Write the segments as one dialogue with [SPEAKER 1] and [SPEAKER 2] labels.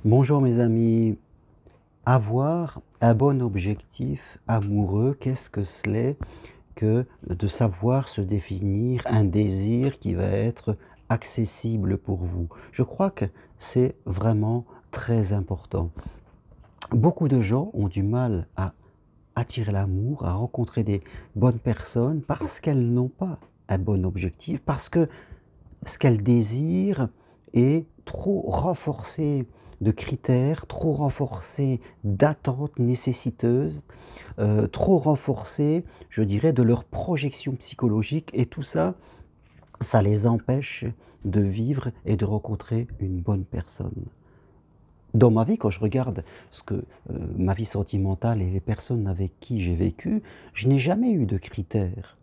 [SPEAKER 1] Bonjour mes amis, avoir un bon objectif amoureux, qu'est-ce que c'est que de savoir se définir un désir qui va être accessible pour vous? Je crois que c'est vraiment très important. Beaucoup de gens ont du mal à attirer l'amour, à rencontrer des bonnes personnes parce qu'elles n'ont pas un bon objectif, parce que ce qu'elles désirent est trop renforcé de critères, trop renforcé d'attentes nécessiteuses, trop renforcé, je dirais, de leur projection psychologique et tout ça, ça les empêche de vivre et de rencontrer une bonne personne. Dans ma vie, quand je regarde ma vie sentimentale et les personnes avec qui j'ai vécu, je n'ai jamais eu de critères.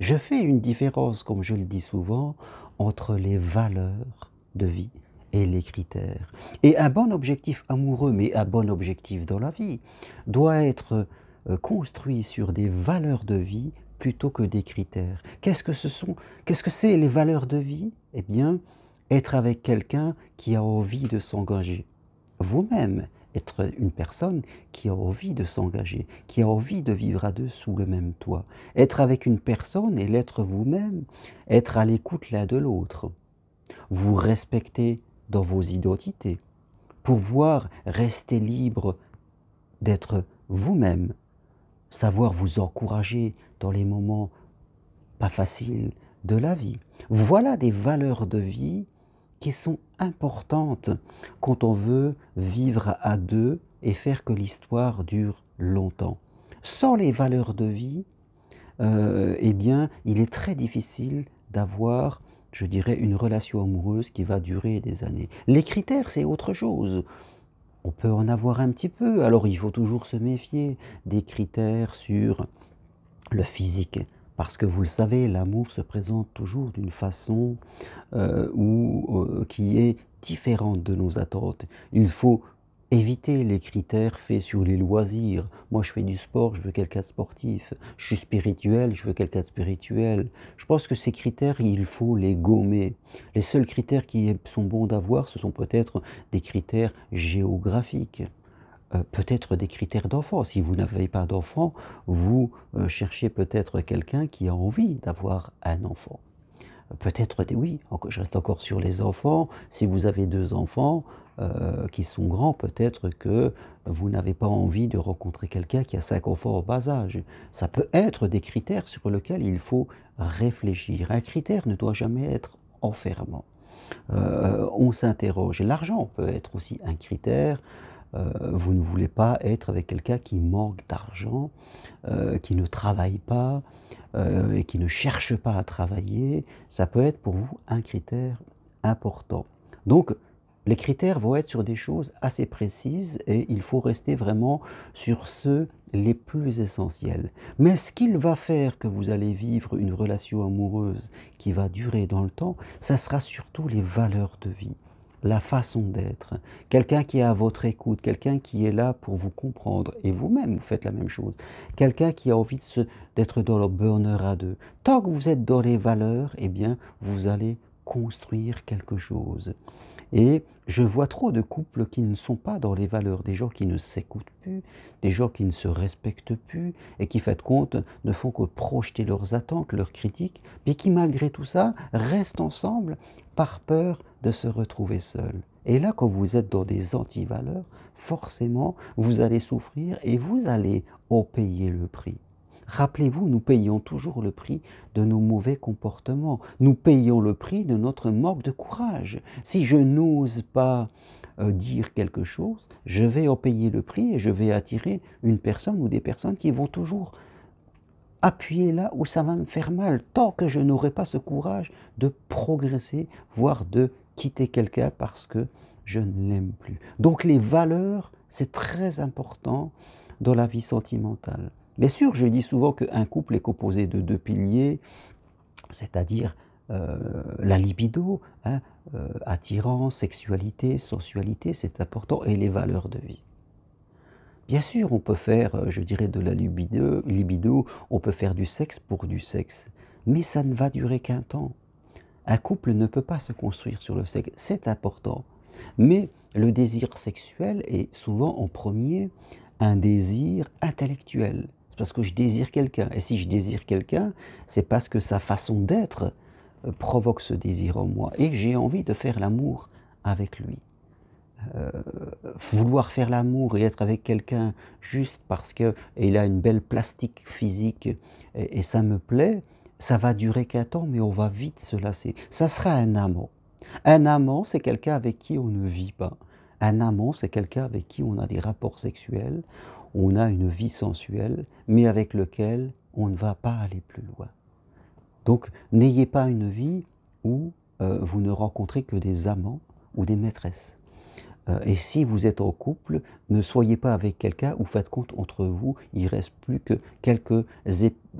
[SPEAKER 1] Je fais une différence, comme je le dis souvent, entre les valeurs de vie et les critères. Et un bon objectif amoureux, mais un bon objectif dans la vie, doit être construit sur des valeurs de vie plutôt que des critères. Qu'est-ce que c'est les valeurs de vie? Eh bien, être avec quelqu'un qui a envie de s'engager. Vous-même, être une personne qui a envie de s'engager, qui a envie de vivre à deux sous le même toit. Être avec une personne et l'être vous-même, être à l'écoute l'un de l'autre. Vous respecter dans vos identités. Pouvoir rester libre d'être vous-même. Savoir vous encourager dans les moments pas faciles de la vie. Voilà des valeurs de vie qui sont importantes quand on veut vivre à deux et faire que l'histoire dure longtemps. Sans les valeurs de vie, eh bien, il est très difficile d'avoir, je dirais, une relation amoureuse qui va durer des années. Les critères, c'est autre chose. On peut en avoir un petit peu, alors il faut toujours se méfier des critères sur le physique. Parce que vous le savez, l'amour se présente toujours d'une façon qui est différente de nos attentes. Il faut éviter les critères faits sur les loisirs. Moi, je fais du sport, je veux quelqu'un de sportif. Je suis spirituel, je veux quelqu'un de spirituel. Je pense que ces critères, il faut les gommer. Les seuls critères qui sont bons d'avoir, ce sont peut-être des critères géographiques. Peut-être des critères d'enfant. Si vous n'avez pas d'enfant, vous cherchez peut-être quelqu'un qui a envie d'avoir un enfant. Peut-être des oui, je reste encore sur les enfants. Si vous avez 2 enfants, qui sont grands, peut-être que vous n'avez pas envie de rencontrer quelqu'un qui a 5 enfants au bas âge. Ça peut être des critères sur lesquels il faut réfléchir. Un critère ne doit jamais être enfermant. On s'interroge. L'argent peut être aussi un critère. Vous ne voulez pas être avec quelqu'un qui manque d'argent, qui ne travaille pas, et qui ne cherche pas à travailler. Ça peut être pour vous un critère important. Donc, les critères vont être sur des choses assez précises et il faut rester vraiment sur ceux les plus essentiels. Mais ce qu'il va faire que vous allez vivre une relation amoureuse qui va durer dans le temps, ça sera surtout les valeurs de vie, la façon d'être. Quelqu'un qui est à votre écoute, quelqu'un qui est là pour vous comprendre, et vous-même, vous faites la même chose. Quelqu'un qui a envie d'être dans le bonheur à deux. Tant que vous êtes dans les valeurs, eh bien, vous allez construire quelque chose. Et je vois trop de couples qui ne sont pas dans les valeurs, des gens qui ne s'écoutent plus, des gens qui ne se respectent plus, et qui, fait compte, ne font que projeter leurs attentes, leurs critiques, mais qui, malgré tout ça, restent ensemble par peur de se retrouver seuls. Et là, quand vous êtes dans des anti-valeurs, forcément, vous allez souffrir et vous allez en payer le prix. Rappelez-vous, nous payons toujours le prix de nos mauvais comportements. Nous payons le prix de notre manque de courage. Si je n'ose pas dire quelque chose, je vais en payer le prix et je vais attirer une personne ou des personnes qui vont toujours appuyer là où ça va me faire mal, tant que je n'aurai pas ce courage de progresser, voire de quitter quelqu'un parce que je ne l'aime plus. Donc les valeurs, c'est très important dans la vie sentimentale. Bien sûr, je dis souvent qu'un couple est composé de 2 piliers, c'est-à-dire la libido, hein, attirance, sexualité, sensualité, c'est important, et les valeurs de vie. Bien sûr, on peut faire, je dirais, de la libido, on peut faire du sexe pour du sexe, mais ça ne va durer qu'un temps. Un couple ne peut pas se construire sur le sexe, c'est important. Mais le désir sexuel est souvent en premier un désir intellectuel. C'est parce que je désire quelqu'un. Et si je désire quelqu'un, c'est parce que sa façon d'être provoque ce désir en moi. Et j'ai envie de faire l'amour avec lui. Vouloir faire l'amour et être avec quelqu'un juste parce qu'il a une belle plastique physique et ça me plaît, ça va durer qu'un temps, mais on va vite se lasser. Ça sera un amant. Un amant, c'est quelqu'un avec qui on ne vit pas. Un amant, c'est quelqu'un avec qui on a des rapports sexuels, on a une vie sensuelle, mais avec lequel on ne va pas aller plus loin. Donc, n'ayez pas une vie où vous ne rencontrez que des amants ou des maîtresses. Et si vous êtes en couple, ne soyez pas avec quelqu'un où faites compte entre vous, il ne reste plus que quelques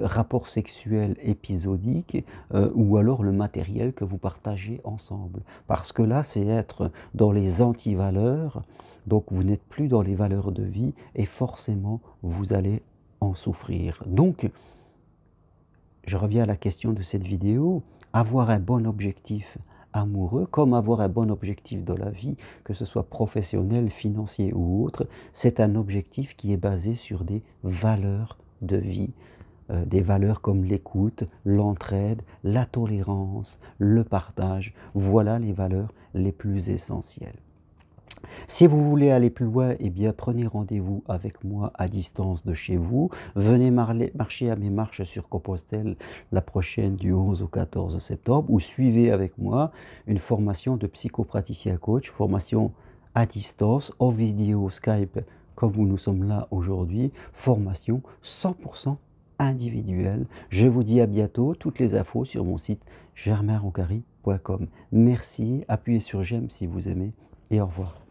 [SPEAKER 1] rapports sexuels épisodiques ou alors le matériel que vous partagez ensemble. Parce que là, c'est être dans les antivaleurs, donc vous n'êtes plus dans les valeurs de vie et forcément vous allez en souffrir. Donc, je reviens à la question de cette vidéo, avoir un bon objectif amoureux, comme avoir un bon objectif dans la vie, que ce soit professionnel, financier ou autre, c'est un objectif qui est basé sur des valeurs de vie, des valeurs comme l'écoute, l'entraide, la tolérance, le partage. Voilà les valeurs les plus essentielles. Si vous voulez aller plus loin, eh bien prenez rendez-vous avec moi à distance de chez vous. Venez marcher à mes marches sur Compostelle la prochaine du 11 au 14 septembre ou suivez avec moi une formation de psychopraticien coach, formation à distance, en vidéo Skype comme nous sommes là aujourd'hui, formation 100% individuelle. Je vous dis à bientôt, toutes les infos sur mon site germainroncari.com. Merci, appuyez sur j'aime si vous aimez et au revoir.